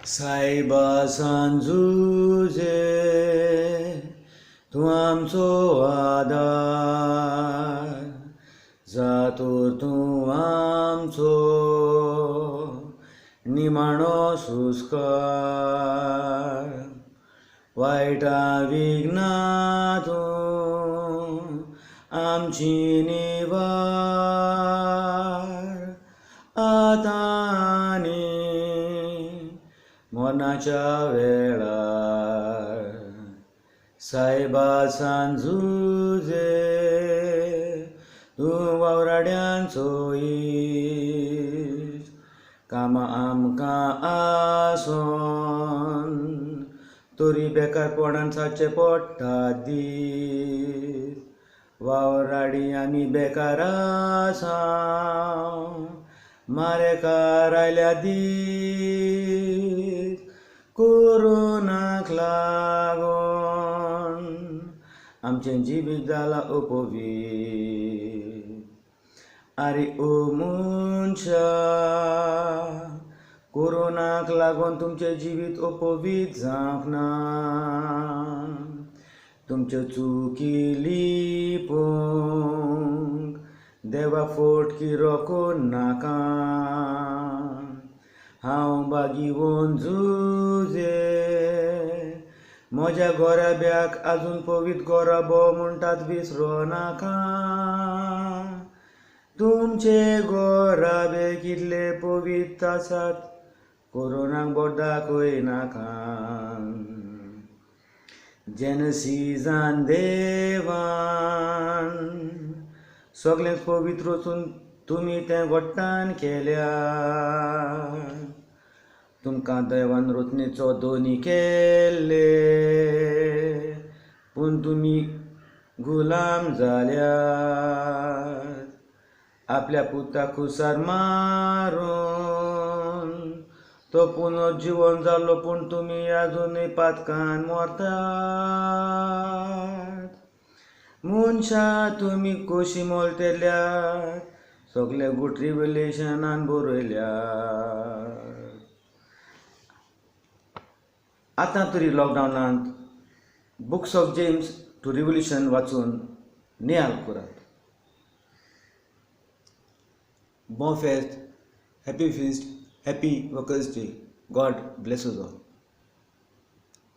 सायबा सांजुजे तूं आमचो आदार, जातूर तूं आमचो निमाणो सुस्कार. वायटा विघ्नांतूं आमची निवार, आतां मरणाच्या वेळार. सायबा सांजुजे तूं वावराड्यांचो इश्ट, कामां आमकां आसोन तोरी बेकारपणान साचे पडटा दीस. वावराडी आमी बेकार आसां, मारेकार आयल्या दीस. कोरोनाक लागोन आमचें जिवीत जालां अपवीत. आरे ओ मनशा, कोरोनाक लागोन तुमचें जिवीत अपवीत जावंक ना. तुमच्यो चुकी लिपोवंक देवाक फटकी रोखून नाका. हांव बागीवोन झुजे म्हज्या गोराब्याक आजून पवीत गोराबो म्हणटात विसरो नाका. तुमचे गोराबे कितले पवीत आसात कोरोनाक बोट दाखय नाका. जेन्ना देवान सगळें पवित्र वचून तुमी तें गोट्टान केल्या. तुमकां देवान रचनेचो दोनी केल्ले, पूण तुमी गुलाम जाल्यात. आपल्या पुताक खुसार मारून तो पुनर्जीवन जाल्लो, पूण तुमी आजुनूय पातकान मरतात. मनशा तुमी कशी मोलतेल्यात सगळे गुड रिव्हलेशनान बरयल्यात. आतां तरी लॉकडावनांत books of gems to revolution वाचून नियाल करात. Bon Fest, Happy Feast, Happy Workers' Day. God bless us all.